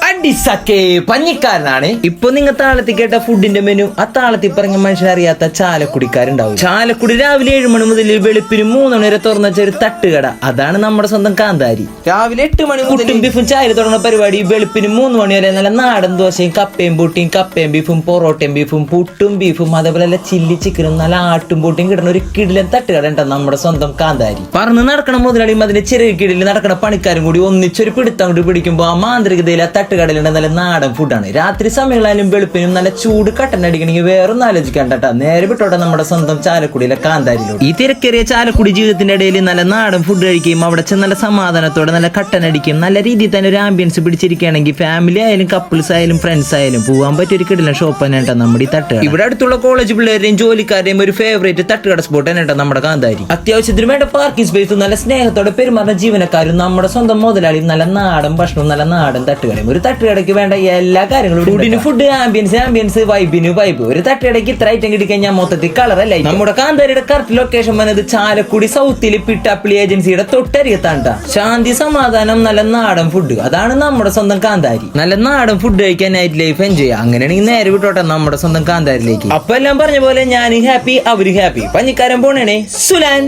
അടിസക്കേ പഞ്ഞിക്കാരനാണ്. ഇപ്പൊ നിങ്ങൾ താളത്തിൽ കേട്ട ഫുഡിന്റെ മെനു ആ താളത്തിൽ പറഞ്ഞ മനുഷ്യരറിയാത്ത ചാലക്കുടിക്കാരുണ്ടാവും. ചാലക്കുടി രാവിലെ 7 മണി മുതൽ വെളുപ്പിന് 3 മണി വരെ തുറന്ന ഒരു തട്ടുകട, അതാണ് നമ്മുടെ സ്വന്തം കാന്താരി. രാവിലെ 8 മണി മുതൽ ബീഫും ചായ തുടങ്ങുന്ന പരിപാടി വെളുപ്പിന് 3 മണി വരെ നല്ല നാടൻ ദോശയും കപ്പയും പൂട്ടിയും കപ്പയും ബീഫും പൊറോട്ടയും ബീഫും പുട്ടും ബീഫും അതേപോലെ നല്ല ചില്ലി ചിക്കനും നല്ല ആട്ടും പൂട്ടിയും കിട്ടുന്ന ഒരു കിടിലൻ തട്ടുകട ഉണ്ടോ നമ്മുടെ സ്വന്തം കാന്താരി. പറന്ന് നടക്കണ മുതലാളിയും അതിന്റെ ചെറിയ കിടിൽ നടക്കണ പണിക്കാരും കൂടി ഒന്നിച്ചൊരു പിടുത്തം കൊണ്ട് പിടിക്കുമ്പോ ആ മാന്ത്രികതയിൽ ആ തട്ടുകടലുണ്ട് നല്ല നാടൻ ഫുഡാണ്. രാത്രി സമയങ്ങളായാലും വെളുപ്പിനും നല്ല ചൂട് കട്ടൻ അടിക്കണമെങ്കിൽ വേറൊന്നും ആലോചിക്കണ്ട, നേരെ വിട്ടോട്ടെ നമ്മുടെ സ്വന്തം ചാലക്കുടിയിലെ കാന്താരിയിലോട്ട്. ഈ തിരക്കേറിയ ചാലക്കുടി ജീവിതത്തിന്റെ ഇടയിൽ നല്ല നാടൻ ഫുഡ് കഴിക്കുകയും അവിടെ ചെന്ന് നല്ല സമാധാനത്തോടെ നല്ല കട്ടൻ അടിക്കുകയും നല്ല രീതിയിൽ തന്നെ ഒരു ആംബിയൻസ് പിടിച്ചിരിക്കുകയാണെങ്കിൽ ഫാമിലി ആയാലും കപ്പിൾസ് ആയാലും ഫ്രണ്ട്സ് ആയാലും പോകാൻ പറ്റിയ ഒരു കിടിലൻ ഷോപ്പ് തന്നെ കേട്ടോ നമ്മുടെ ഈ തട്ടുകട. ഇവിടെ അടുത്തുള്ള കോളേജ് പിള്ളേരെയും ജോലിക്കാരെയും ഒരു ഫേവറേറ്റ് തട്ടുകട സ്പോട്ട് തന്നെ കേട്ടോ നമ്മുടെ കാന്താരി. അത്യാവശ്യത്തിന് വേണ്ട പാർക്കിംഗ് സ്പേസും നല്ല സ്നേഹത്തോടെ പെരുമാറുന്ന ജീവനക്കാരും നമ്മുടെ സ്വന്തം മുതലാളിയും നല്ല നാടൻ ഭക്ഷണവും നല്ല നാടൻ തട്ടുകടയും. ഒരു തട്ടുകടയ്ക്ക് വേണ്ട എല്ലാ കാര്യങ്ങളും ഫുഡിന് ഫുഡ്, ആംബിയൻസ്, വൈബിന് വൈബ്. ഒരു തട്ടുകടയ്ക്ക് ഇത്ര ഐറ്റം കിട്ടിക്കഴിഞ്ഞാൽ മൊത്തത്തിൽ കളറല്ല. നമ്മുടെ കാന്താരിയുടെ കറക്റ്റ് ലൊക്കേഷൻ വന്നത് ചാലക്കുടി സൗത്തിൽ പിട്ടാപ്പിളി ഏജൻസിയുടെ തൊട്ടരികത്താണ്ട. ശാന്തി സമാധാനം നല്ല നാടൻ ഫുഡ്, അതാണ് നമ്മുടെ സ്വന്തം കാന്താരി. നല്ല നാടൻ ഫുഡ് കഴിക്കാൻ നൈറ്റ് ലൈഫ് എൻജോയ് ചെയ്യാം. അങ്ങനെയാണെങ്കിൽ നേരെ വിട്ടോട്ടെ നമ്മുടെ സ്വന്തം കാന്താരിലേക്ക്. അപ്പൊ എല്ലാം പറഞ്ഞ പോലെ ഞാൻ ഹാപ്പി, അവര് ഹാപ്പി. പഞ്ഞിക്കാരൻ പോണേണേ സുലാൻ.